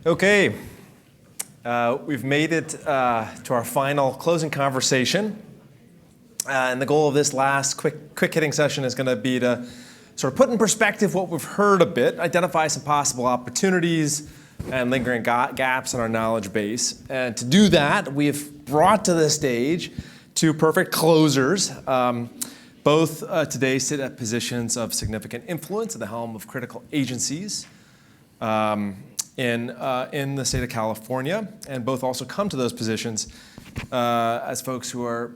Okay, we've made it to our final closing conversation. And the goal of this last quick hitting session is going to be to sort of put in perspective what we've heard a bit, identify some possible opportunities and lingering gaps in our knowledge base. And to do that, we've brought to the stage two perfect closers. Both today sit at positions of significant influence at the helm of critical agencies in the state of California, and both also come to those positions as folks who are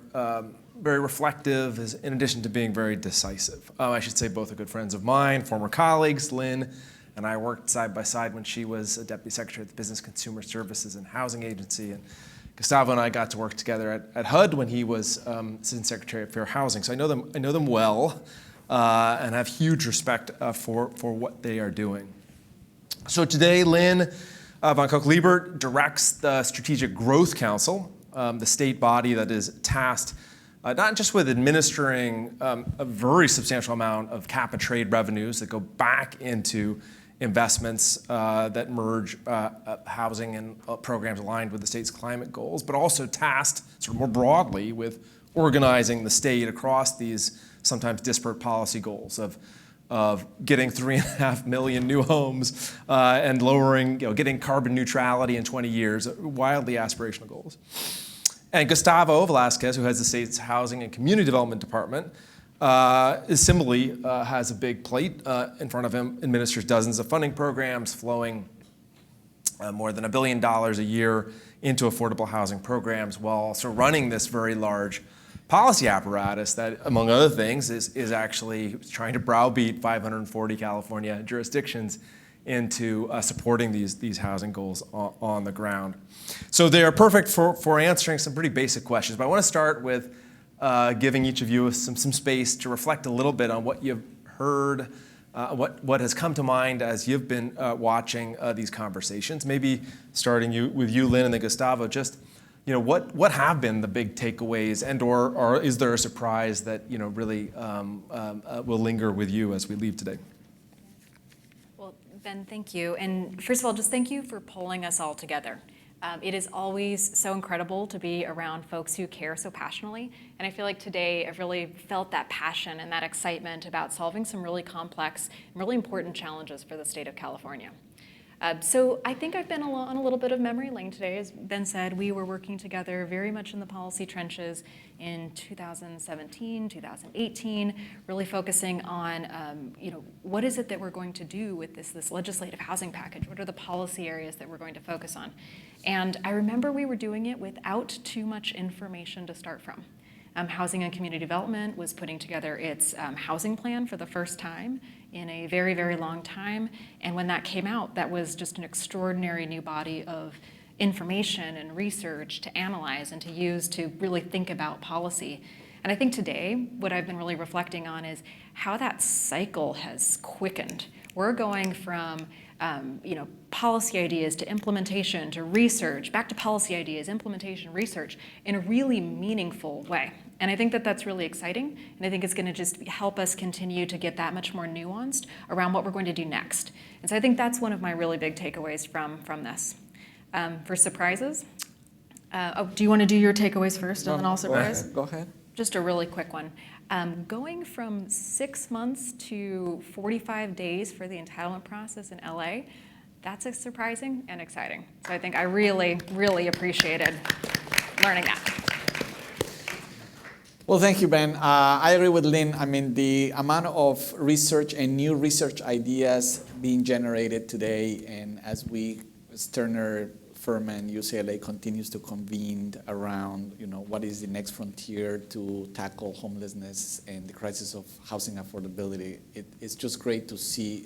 very reflective, in addition to being very decisive. I should say both are good friends of mine, former colleagues. Lynn and I worked side by side when she was a deputy secretary at the Business Consumer Services and Housing Agency, and Gustavo and I got to work together at HUD when he was Assistant Secretary of Fair Housing. So I know them well, and have huge respect for what they are doing. So today, Lynn von Koch-Liebert directs the Strategic Growth Council, the state body that is tasked not just with administering a very substantial amount of cap and trade revenues that go back into investments that merge housing and programs aligned with the state's climate goals, but also tasked sort of more broadly with organizing the state across these sometimes disparate policy goals of getting 3.5 million new homes and lowering, getting carbon neutrality in 20 years, wildly aspirational goals. And Gustavo Velasquez, who has the state's Housing and Community Development Department, similarly has a big plate in front of him, administers dozens of funding programs flowing more than $1 billion a year into affordable housing programs, while also running this very large policy apparatus that, among other things, is actually trying to browbeat 540 California jurisdictions into supporting these housing goals on the ground. So they are perfect for answering some pretty basic questions. But I want to start with giving each of you some space to reflect a little bit on what you've heard, what has come to mind as you've been watching these conversations. Maybe starting with you, Lynn, and then Gustavo, just what have been the big takeaways, and or is there a surprise that really will linger with you as we leave today? Well, Ben, thank you. And first of all, just thank you for pulling us all together. It is always so incredible to be around folks who care so passionately. And I feel like today I've really felt that passion and that excitement about solving some really complex and really important challenges for the state of California. So I think I've been on a little bit of memory lane today. As Ben said, we were working together very much in the policy trenches in 2017, 2018, really focusing on, what is it that we're going to do with this legislative housing package? What are the policy areas that we're going to focus on? And I remember we were doing it without too much information to start from. Housing and Community Development was putting together its housing plan for the first time in a very, very long time. And when that came out, that was just an extraordinary new body of information and research to analyze and to use to really think about policy. And I think today, what I've been really reflecting on is how that cycle has quickened. We're going from policy ideas to implementation to research, back to policy ideas, implementation, research in a really meaningful way. And I think that that's really exciting, and I think it's going to just help us continue to get that much more nuanced around what we're going to do next. And so I think that's one of my really big takeaways from this. For surprises, do you want to do your takeaways first and then I'll surprise? Go ahead. Just a really quick one. Going from 6 months to 45 days for the entitlement process in LA, that's surprising and exciting. So I think I really, really appreciated learning that. Well, thank you, Ben. I agree with Lynn. I mean, the amount of research and new research ideas being generated today, and as Terner firm and UCLA continues to convene around, what is the next frontier to tackle homelessness and the crisis of housing affordability. It's just great to see,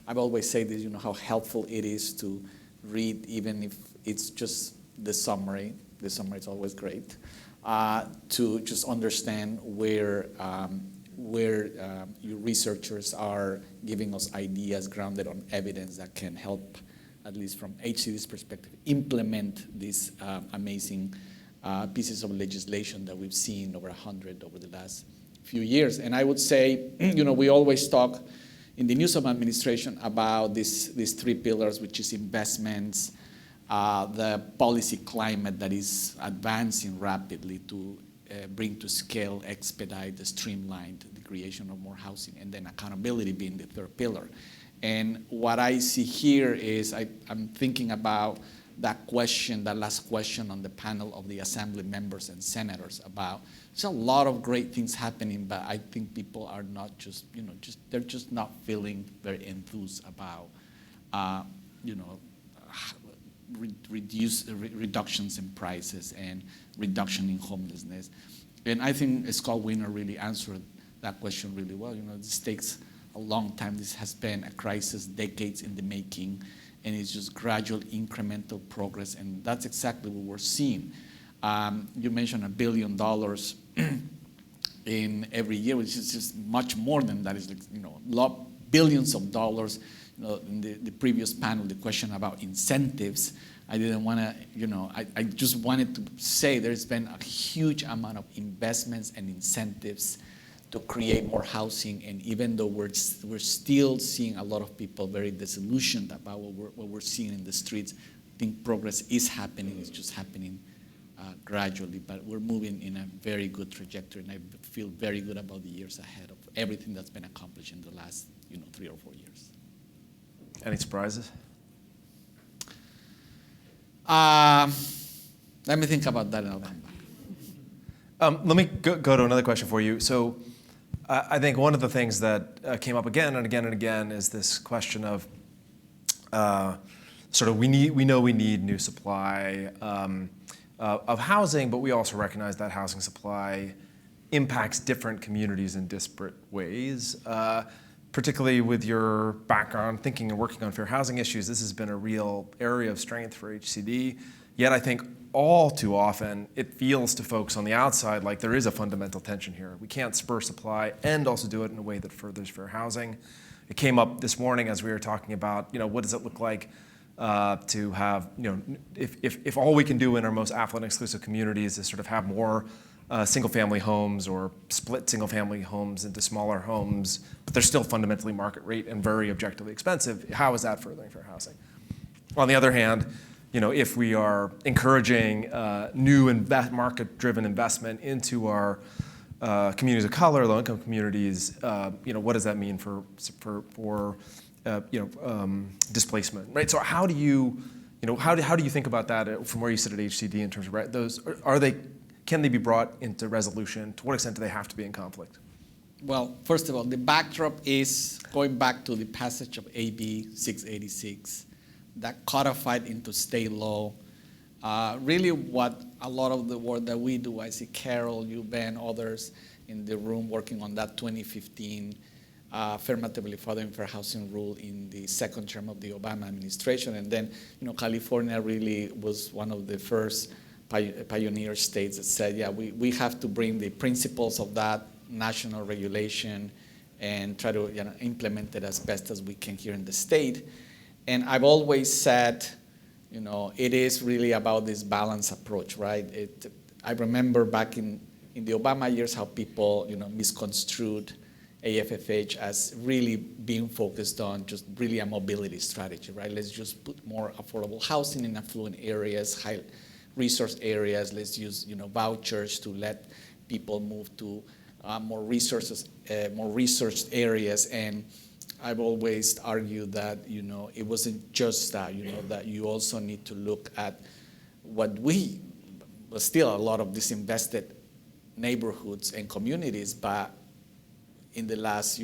I've always said this, how helpful it is to read, even if it's just the summary. The summary is always great. To just understand where your researchers are giving us ideas grounded on evidence that can help, at least from HCD's perspective, implement these amazing pieces of legislation that we've seen over 100 over the last few years. And I would say, we always talk, in the news of administration about these three pillars, which is investments, the policy climate that is advancing rapidly to bring to scale, expedite, streamline the creation of more housing, and then accountability being the third pillar. And what I see here is I'm thinking about that question, that last question on the panel of the assembly members and senators about there's a lot of great things happening, but I think people are not they're just not feeling very enthused about, reductions in prices and reduction in homelessness. And I think Scott Wiener really answered that question really well. This takes a long time. This has been a crisis, decades in the making, and it's just gradual incremental progress, and that's exactly what we're seeing. You mentioned $1 billion in every year, which is just much more than that. It's billions of dollars. In the previous panel, the question about incentives, I didn't want to, I just wanted to say there's been a huge amount of investments and incentives to create more housing, and even though we're still seeing a lot of people very disillusioned about what we're seeing in the streets, I think progress is happening. It's just happening gradually, but we're moving in a very good trajectory, and I feel very good about the years ahead of everything that's been accomplished in the last 3 or 4 years. Any surprises? Let me think about that and I'll come back. Let me go to another question for you. So I think one of the things that came up again and again and again is this question of we know we need new supply of housing, but we also recognize that housing supply impacts different communities in disparate ways. Particularly with your background thinking and working on fair housing issues, this has been a real area of strength for HCD. Yet I think all too often it feels to folks on the outside like there is a fundamental tension here. We can't spur supply and also do it in a way that furthers fair housing. It came up this morning as we were talking about, what does it look like to have, if all we can do in our most affluent and exclusive communities is sort of have more single-family homes or split single-family homes into smaller homes, but they're still fundamentally market rate and very objectively expensive. How is that furthering fair housing? On the other hand, if we are encouraging new market-driven investment into our communities of color, low-income communities, what does that mean for displacement, right? So how do you think about that from where you sit at HCD in terms of those? Can they be brought into resolution? To what extent do they have to be in conflict? Well, first of all, the backdrop is going back to the passage of AB 686 that codified into state law. Really what a lot of the work that we do, I see Carol, you, Ben, others in the room working on that 2015 affirmatively furthering fair housing rule in the second term of the Obama administration. And then, California really was one of the first pioneer states that said, yeah, we have to bring the principles of that national regulation and try to implement it as best as we can here in the state. And I've always said, it is really about this balanced approach, right? I remember back in the Obama years how people, misconstrued AFFH as really being focused on just really a mobility strategy, right? Let's just put more affordable housing in affluent areas, high resource areas. Let's use, vouchers to let people move to more resourced areas. And I've always argued that, it wasn't just that, that you also need to look at what but still a lot of disinvested neighborhoods and communities, but in the last,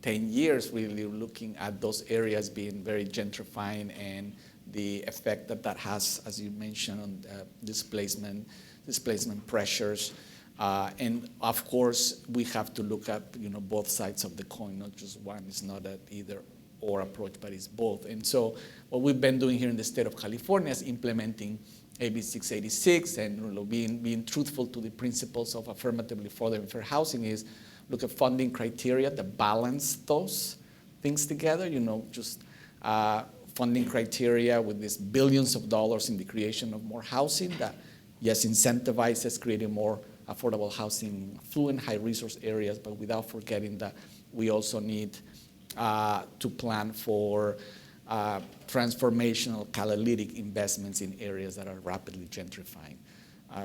10 years, really looking at those areas being very gentrifying and the effect that has, as you mentioned, on displacement pressures. And of course, we have to look at both sides of the coin, not just one. It's not an either or approach, but it's both. And so what we've been doing here in the state of California is implementing AB 686 and being truthful to the principles of affirmatively furthering fair housing is look at funding criteria that balance those things together, funding criteria with these billions of dollars in the creation of more housing that, yes, incentivizes creating more affordable housing in affluent, high resource areas, but without forgetting that we also need to plan for transformational catalytic investments in areas that are rapidly gentrifying.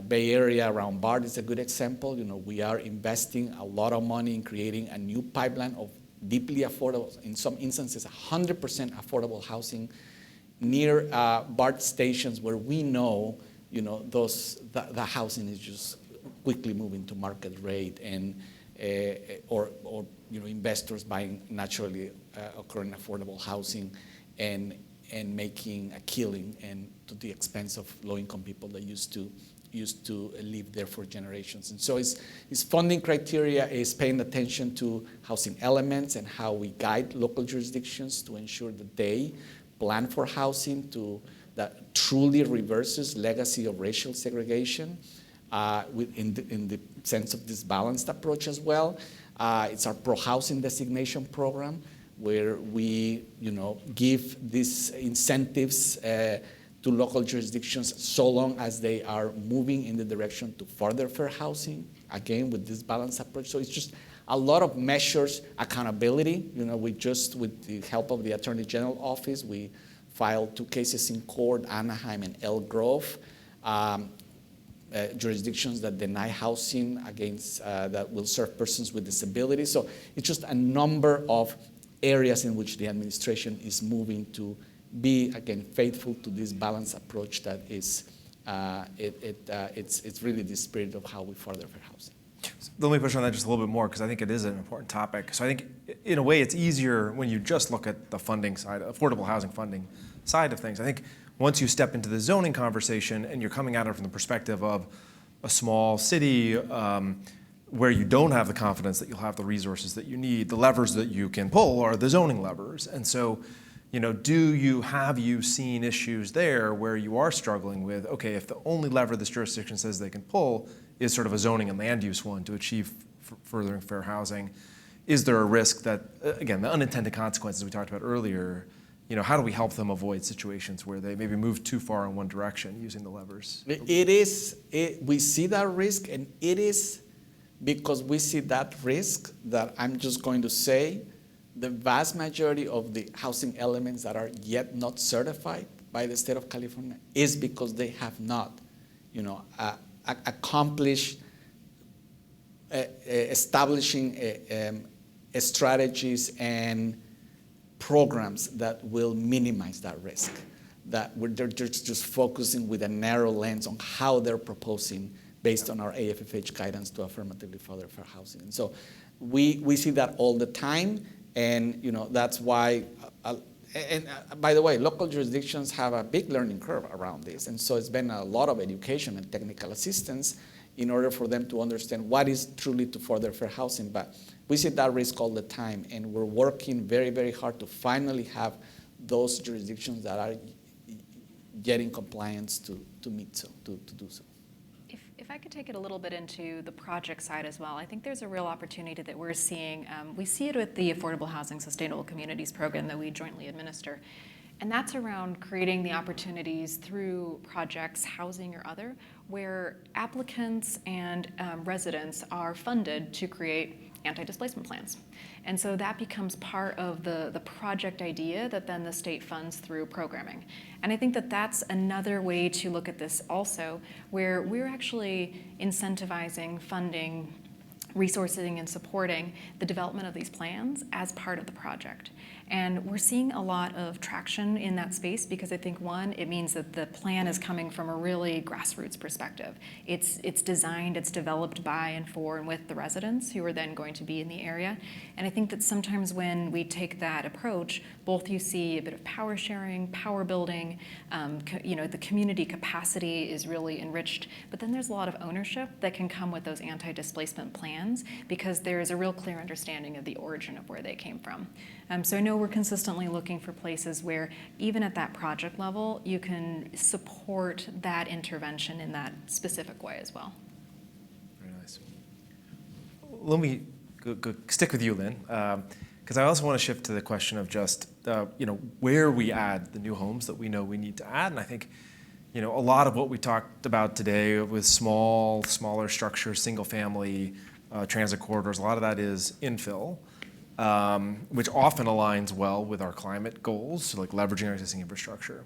Bay Area around BART is a good example. We are investing a lot of money in creating a new pipeline of deeply affordable, in some instances, 100% affordable housing near BART stations where we know, the housing is just quickly moving to market rate, and or investors buying naturally occurring affordable housing and making a killing, and to the expense of low-income people that used to live there for generations. And so its funding criteria is paying attention to housing elements and how we guide local jurisdictions to ensure that they plan for housing that truly reverses legacy of racial segregation in the sense of this balanced approach as well. It's our pro-housing designation program, where we give these incentives to local jurisdictions so long as they are moving in the direction to further fair housing, again, with this balanced approach. So it's just a lot of measures, accountability. We just, with the help of the Attorney General Office, we filed 2 cases in court, Anaheim and Elk Grove, jurisdictions that deny housing against, that will serve persons with disabilities. So it's just a number of areas in which the administration is moving to be, again, faithful to this balanced approach that is, it's really the spirit of how we further fair housing. Let me push on that just a little bit more, because I think it is an important topic. So I think, in a way, it's easier when you just look at the funding side, affordable housing funding side of things. I think once you step into the zoning conversation and you're coming at it from the perspective of a small city where you don't have the confidence that you'll have the resources that you need, the levers that you can pull are the zoning levers. And so, have you seen issues there where you are struggling with, okay, if the only lever this jurisdiction says they can pull is sort of a zoning and land use one to achieve furthering fair housing, is there a risk that, again, the unintended consequences we talked about earlier, how do we help them avoid situations where they maybe move too far in one direction using the levers? We see that risk, and it is because we see that risk that I'm just going to say the vast majority of the housing elements that are yet not certified by the state of California is because they have not, accomplished establishing strategies and programs that will minimize that risk. That they're just focusing with a narrow lens on how they're proposing based on our AFFH guidance to affirmatively further fair housing. And so we see that all the time. And that's why, and by the way, local jurisdictions have a big learning curve around this. And so it's been a lot of education and technical assistance in order for them to understand what is truly to further fair housing. But we see that risk all the time, and we're working very, very hard to finally have those jurisdictions that are getting compliance to do so. If I could take it a little bit into the project side as well, I think there's a real opportunity that we're seeing. We see it with the Affordable Housing Sustainable Communities program that we jointly administer. And that's around creating the opportunities through projects, housing or other, where applicants and residents are funded to create anti-displacement plans. And so that becomes part of the project idea that then the state funds through programming. And I think that that's another way to look at this also, where we're actually incentivizing, funding, resourcing, and supporting the development of these plans as part of the project. And we're seeing a lot of traction in that space because I think, one, it means that the plan is coming from a really grassroots perspective. It's designed, it's developed by and for and with the residents who are then going to be in the area. And I think that sometimes when we take that approach, both you see a bit of power sharing, power building, the community capacity is really enriched, but then there's a lot of ownership that can come with those anti-displacement plans because there is a real clear understanding of the origin of where they came from. So I know we're consistently looking for places where even at that project level, you can support that intervention in that specific way as well. Very nice. Let me stick with you, Lynn, because I also want to shift to the question of just where we add the new homes that we know we need to add. And I think a lot of what we talked about today with smaller structures, single family, transit corridors, a lot of that is infill. which often aligns well with our climate goals, so like leveraging our existing infrastructure.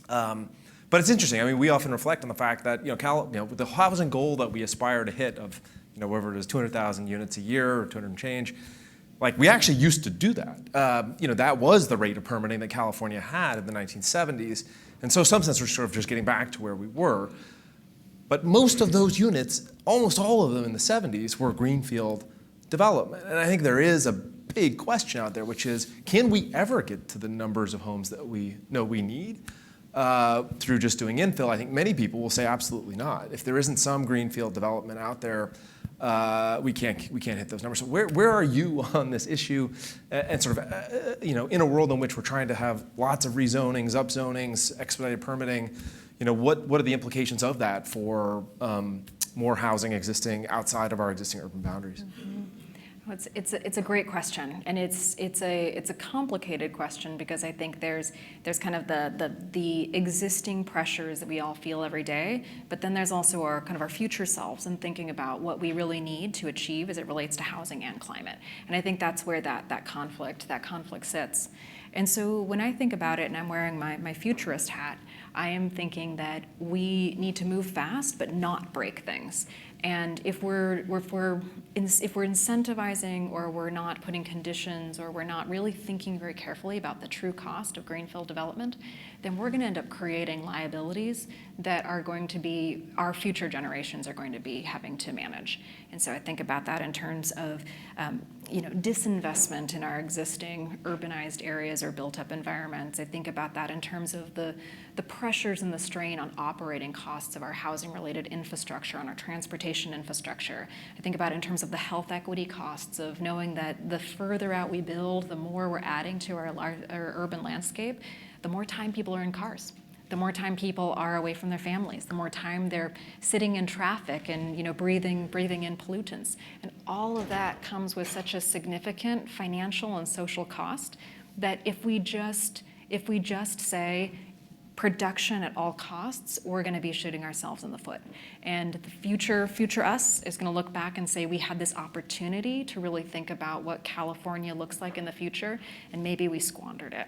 But it's interesting. I mean, we often reflect on the fact that with the housing goal that we aspire to hit of whatever it is, 200,000 units a year or 200 and change. Like, we actually used to do that. That was the rate of permitting that California had in the 1970s. And so in some sense, we're sort of just getting back to where we were. But most of those units, almost all of them in the 70s, were greenfield development. And I think there is a big question out there, which is, can we ever get to the numbers of homes that we know we need through just doing infill? I think many people will say absolutely not. If there isn't some greenfield development out there, we can't hit those numbers. So where are you on this issue, and sort of in a world in which we're trying to have lots of rezonings, upzonings, expedited permitting, what are the implications of that for more housing existing outside of our existing urban boundaries? Mm-hmm. It's a great question, and it's a complicated question, because I think there's kind of the existing pressures that we all feel every day, but then there's also our future selves and thinking about what we really need to achieve as it relates to housing and climate. And I think that's where that conflict sits. And so when I think about it, and I'm wearing my futurist hat, I am thinking that we need to move fast but not break things. And if we're incentivizing, or we're not putting conditions, or we're not really thinking very carefully about the true cost of greenfield development, then we're going to end up creating liabilities that are going to be, our future generations are going to be having to manage. And so I think about that in terms of disinvestment in our existing urbanized areas or built-up environments. I think about that in terms of the pressures and the strain on operating costs of our housing-related infrastructure, on our transportation infrastructure. I think about it in terms of the health equity costs of knowing that the further out we build, the more we're adding to our urban landscape, the more time people are in cars. The more time people are away from their families, the more time they're sitting in traffic and breathing in pollutants. And all of that comes with such a significant financial and social cost that if we just say production at all costs, we're going to be shooting ourselves in the foot. And the future us is going to look back and say, we had this opportunity to really think about what California looks like in the future, and maybe we squandered it.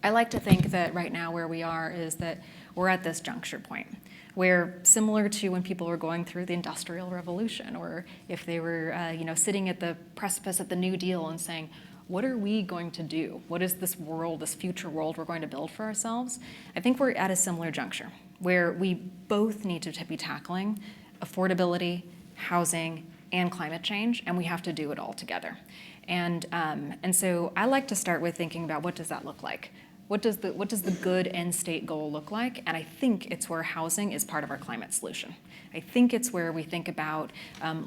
I like to think that right now where we are is that we're at this juncture point where, similar to when people were going through the Industrial Revolution, or if they were sitting at the precipice of the New Deal and saying, what are we going to do? What is this world, this future world we're going to build for ourselves? I think we're at a similar juncture where we both need to be tackling affordability, housing, and climate change, and we have to do it all together. And so I like to start with thinking about, what does that look like? What does the good end state goal look like? And I think it's where housing is part of our climate solution. I think it's where we think about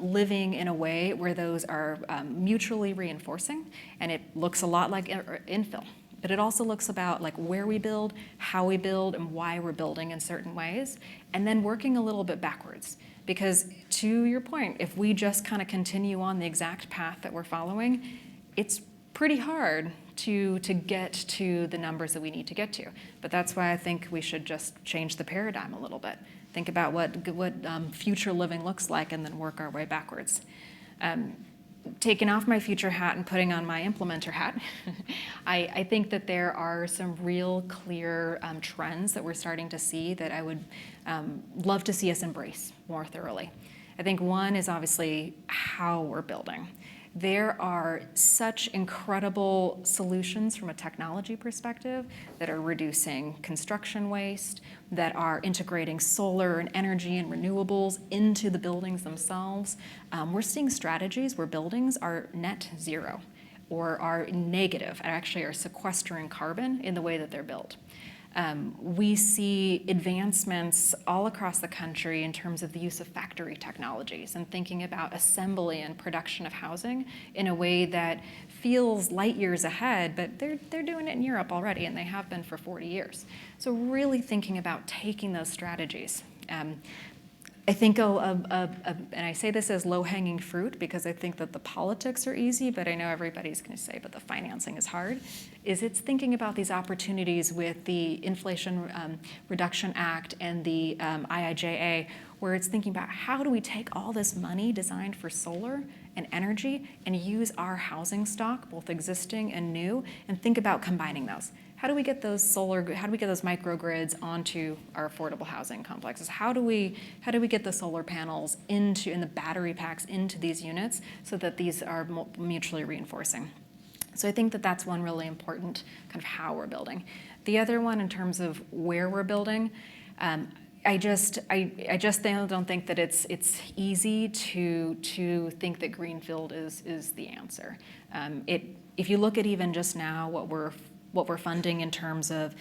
living in a way where those are mutually reinforcing, and it looks a lot like infill. But it also looks about like where we build, how we build, and why we're building in certain ways, and then working a little bit backwards. Because to your point, if we just kind of continue on the exact path that we're following, it's pretty hard to get to the numbers that we need to get to. But that's why I think we should just change the paradigm a little bit. Think about what future living looks like, and then work our way backwards. Taking off my future hat and putting on my implementer hat, I think that there are some real clear trends that we're starting to see that I would love to see us embrace more thoroughly. I think one is obviously how we're building. There are such incredible solutions from a technology perspective that are reducing construction waste, that are integrating solar and energy and renewables into the buildings themselves. We're seeing strategies where buildings are net zero or are negative, and actually are sequestering carbon in the way that they're built. We see advancements all across the country in terms of the use of factory technologies and thinking about assembly and production of housing in a way that feels light years ahead, but they're doing it in Europe already, and they have been for 40 years. So really thinking about taking those strategies. I think, and I say this as low-hanging fruit because I think that the politics are easy, but I know everybody's going to say, but the financing is hard, it's thinking about these opportunities with the Inflation Reduction Act and the IIJA, where it's thinking about how do we take all this money designed for solar and energy and use our housing stock, both existing and new, and think about combining those. How do we get those microgrids onto our affordable housing complexes? How do we get the solar panels and the battery packs into these units so that these are mutually reinforcing? So I think that that's one really important kind of how we're building. The other one, in terms of where we're building, I just don't think that it's easy to think that greenfield is the answer. If you look at even just now what we're funding in terms of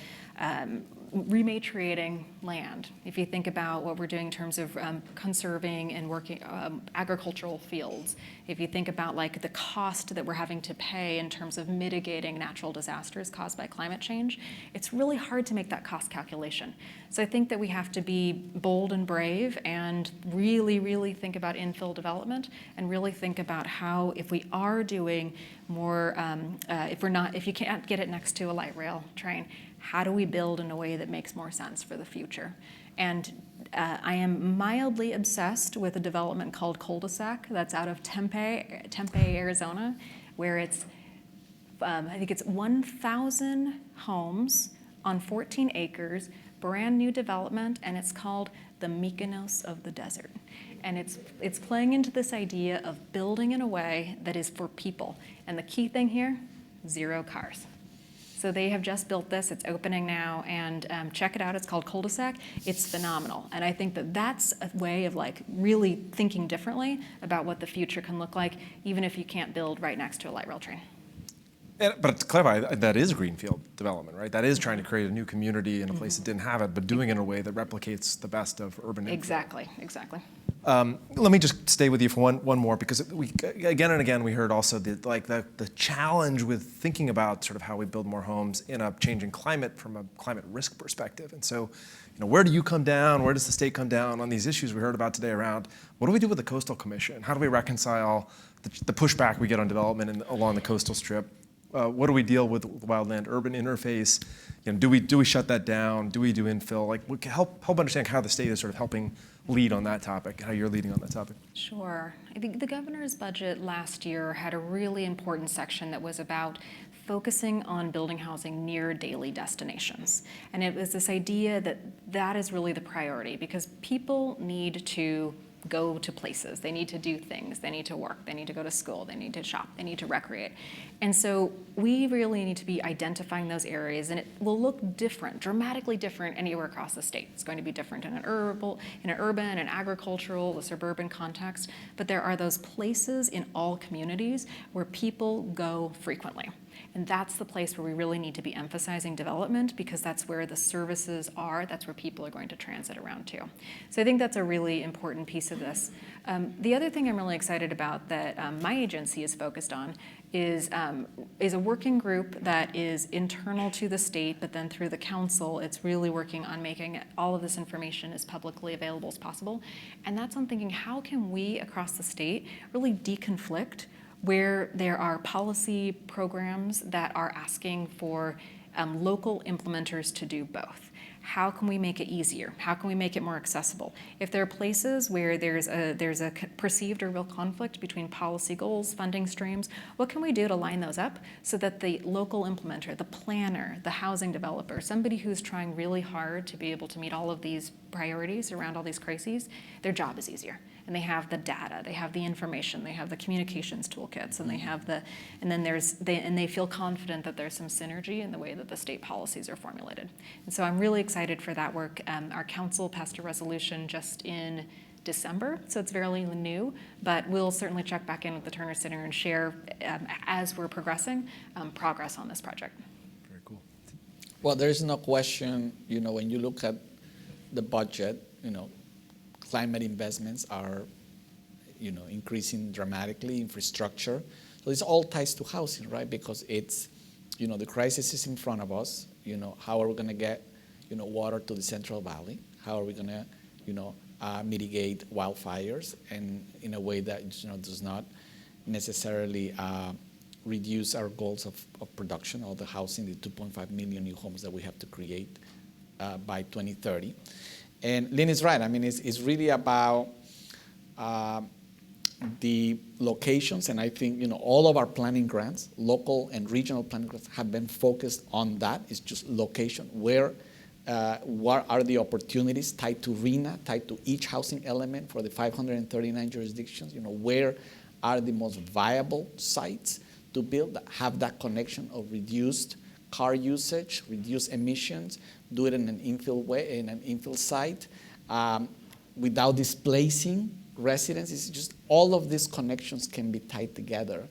rematriating land, if you think about what we're doing in terms of conserving and working agricultural fields, if you think about like the cost that we're having to pay in terms of mitigating natural disasters caused by climate change, it's really hard to make that cost calculation. So I think that we have to be bold and brave and really, really think about infill development and really think about how, if we are doing more, if you can't get it next to a light rail train, how do we build in a way that makes more sense for the future? And I am mildly obsessed with a development called Cul-de-sac that's out of Tempe, Arizona, where it's, I think it's 1,000 homes on 14 acres, brand new development, and it's called the Mykonos of the desert. And it's playing into this idea of building in a way that is for people. And the key thing here, 0 cars. So they have just built this, it's opening now, and check it out, it's called Cul-de-sac. It's phenomenal, and I think that that's a way of like really thinking differently about what the future can look like, even if you can't build right next to a light rail train. But to clarify, that is greenfield development, right? That is trying to create a new community in a place that didn't have it, but doing it in a way that replicates the best of urban infill. Exactly. Let me just stay with you for one more, because we again and again we heard also the challenge with thinking about sort of how we build more homes in a changing climate from a climate risk perspective. And so, where do you come down? Where does the state come down on these issues we heard about today around what do we do with the Coastal Commission? How do we reconcile the pushback we get on development along the coastal strip? What do we deal with wildland-urban interface? Do we shut that down? Do we do infill? Like, help understand how the state is sort of helping lead on that topic, how you're leading on that topic. Sure. I think the governor's budget last year had a really important section that was about focusing on building housing near daily destinations. And it was this idea that that is really the priority, because people need to go to places, they need to do things, they need to work, they need to go to school, they need to shop, they need to recreate. And so we really need to be identifying those areas, and it will look different, dramatically different anywhere across the state. It's going to be different in an urban, an agricultural, a suburban context, but there are those places in all communities where people go frequently. And that's the place where we really need to be emphasizing development, because that's where the services are, that's where people are going to transit around to. So I think that's a really important piece of this. The other thing I'm really excited about that my agency is focused on is a working group that is internal to the state, but then through the council, it's really working on making all of this information as publicly available as possible. And that's on thinking, how can we across the state really deconflict where there are policy programs that are asking for local implementers to do both? How can we make it easier? How can we make it more accessible? If there are places where there's a perceived or real conflict between policy goals, funding streams, what can we do to line those up so that the local implementer, the planner, the housing developer, somebody who's trying really hard to be able to meet all of these priorities around all these crises, their job is easier. And they have the data, they have the information, they have the communications toolkits, and they feel confident that there's some synergy in the way that the state policies are formulated. And so I'm really excited for that work. Our council passed a resolution just in December, so it's fairly new, but we'll certainly check back in with the Terner Center and share, as we're progressing, progress on this project. Very cool. Well, there is no question, when you look at the budget, climate investments are, increasing dramatically, infrastructure. So this all ties to housing, right? Because it's, the crisis is in front of us. How are we going to get, water to the Central Valley? How are we going to, mitigate wildfires, and in a way that, does not necessarily reduce our goals of production of the housing, the 2.5 million new homes that we have to create by 2030. And Lynn is right. I mean, it's really about the locations, and I think all of our planning grants, local and regional planning grants, have been focused on that. It's just location. What are the opportunities tied to RENA, tied to each housing element for the 539 jurisdictions? Where are the most viable sites to build that have that connection of reduced car usage, reduced emissions, do it in an infill way, in an infill site, without displacing residents. It's just all of these connections can be tied together.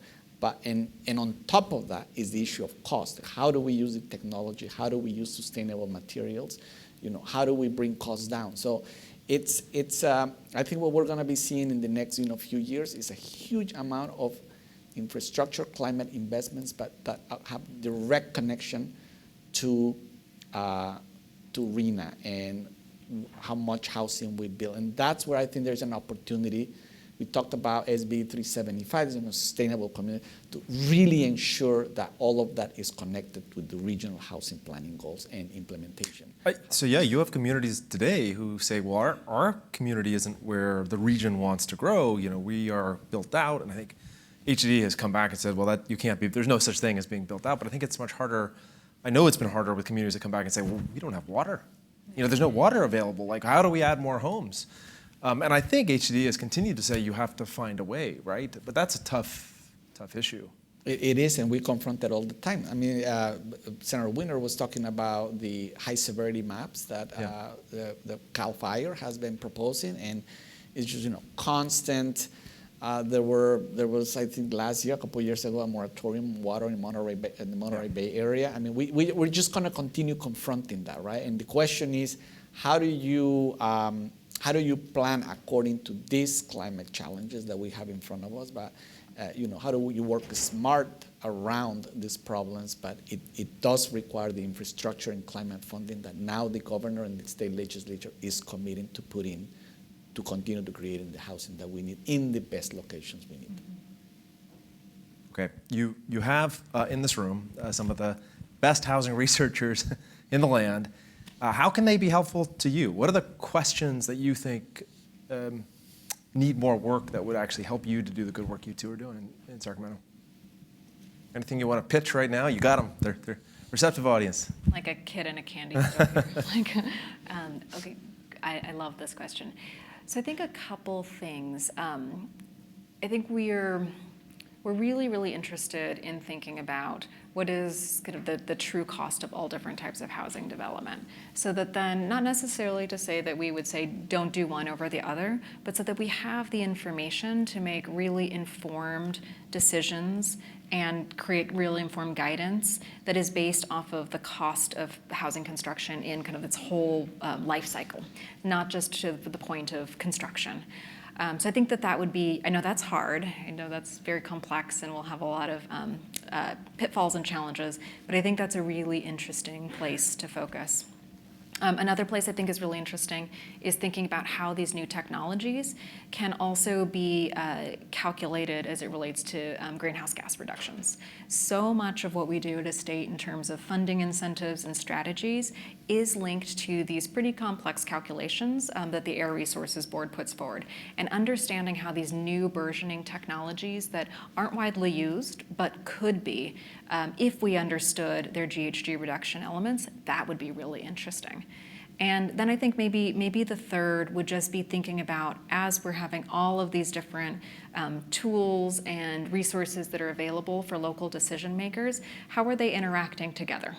And on top of that is the issue of cost. How do we use the technology? How do we use sustainable materials? How do we bring costs down? So it's I think what we're going to be seeing in the next few years is a huge amount of infrastructure, climate investments, but that have direct connection to RENA and how much housing we build. And that's where I think there's an opportunity. We talked about SB 375 as a sustainable community to really ensure that all of that is connected with the regional housing planning goals and implementation. So yeah, you have communities today who say, well, our community isn't where the region wants to grow. We are built out, and I think HED has come back and said, well, that you can't be. There's no such thing as being built out. But I think it's much harder. I know it's been harder with communities that come back and say, well, we don't have water. There's no water available. Like, how do we add more homes? And I think HED has continued to say you have to find a way, right? But that's a tough issue. It is, and we confront that all the time. I mean, Senator Winter was talking about the high severity maps that the CAL FIRE has been proposing, and it's just constant. There was, I think, last year, a couple of years ago, a moratorium on water in the Monterey Bay area. I mean, we're just going to continue confronting that, right? And the question is, how do you plan according to these climate challenges that we have in front of us? But how do you work smart around these problems? But it does require the infrastructure and climate funding that now the governor and the state legislature is committing to put in to continue to create in the housing that we need in the best locations we need. Okay, you have in this room some of the best housing researchers in the land. How can they be helpful to you? What are the questions that you think need more work that would actually help you to do the good work you two are doing in Sacramento? Anything you want to pitch right now? You got them. They're receptive audience. Like a kid in a candy store. Okay, I love this question. So I think a couple things. I think we're really, really interested in thinking about what is kind of the true cost of all different types of housing development. So that then, not necessarily to say that we would say don't do one over the other, but so that we have the information to make really informed decisions and create really informed guidance that is based off of the cost of housing construction in kind of its whole life cycle, not just to the point of construction. So I think that would be, I know that's hard, I know that's very complex and will have a lot of pitfalls and challenges, but I think that's a really interesting place to focus. Another place I think is really interesting is thinking about how these new technologies can also be calculated as it relates to greenhouse gas reductions. So much of what we do at a state in terms of funding incentives and strategies is linked to these pretty complex calculations that the Air Resources Board puts forward. And understanding how these new burgeoning technologies that aren't widely used but could be, if we understood their GHG reduction elements, that would be really interesting. And then I think maybe the third would just be thinking about, as we're having all of these different tools and resources that are available for local decision makers, how are they interacting together?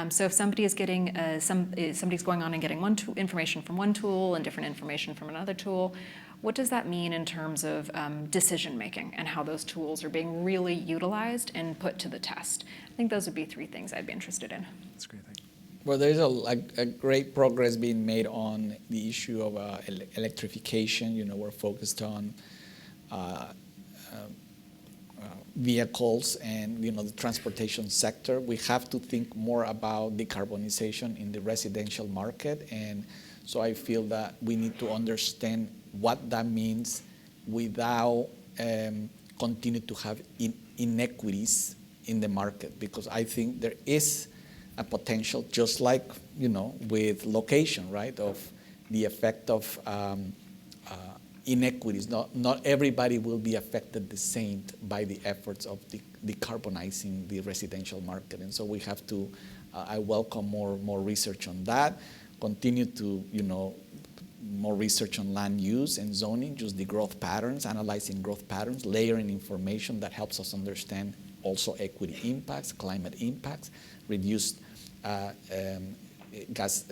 So if somebody is getting somebody's going on and getting information from one tool and different information from another tool, what does that mean in terms of decision making and how those tools are being really utilized and put to the test? I think those would be three things I'd be interested in. That's great. Thank you. Well, there's a great progress being made on the issue of electrification. We're focused on vehicles and the transportation sector. We have to think more about decarbonization in the residential market, and so I feel that we need to understand what that means without continue to have inequities in the market, because I think there is a potential, just like with location, right, of the effect of inequities. Not everybody will be affected the same by the efforts of decarbonizing the residential market. And so we have to, I welcome more research on that, continue to, more research on land use and zoning, just the growth patterns, analyzing growth patterns, layering information that helps us understand also equity impacts, climate impacts, reduced gas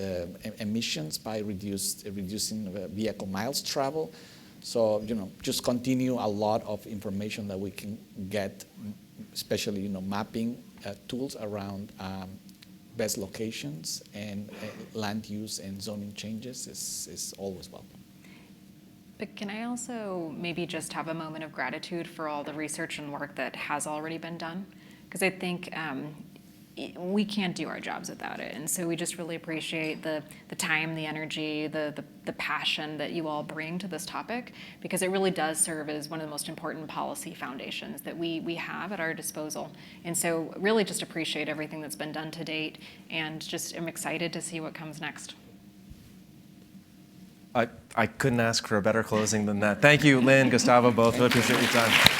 emissions by reducing vehicle miles traveled. So, just continue a lot of information that we can get, especially, mapping tools around best locations and land use and zoning changes is always welcome. But can I also maybe just have a moment of gratitude for all the research and work that has already been done? Because I think we can't do our jobs without it. And so we just really appreciate the time, the energy, the passion that you all bring to this topic, because it really does serve as one of the most important policy foundations that we have at our disposal. And so really just appreciate everything that's been done to date, and just am excited to see what comes next. I couldn't ask for a better closing than that. Thank you, Lynn, Gustavo, both. Really appreciate your time.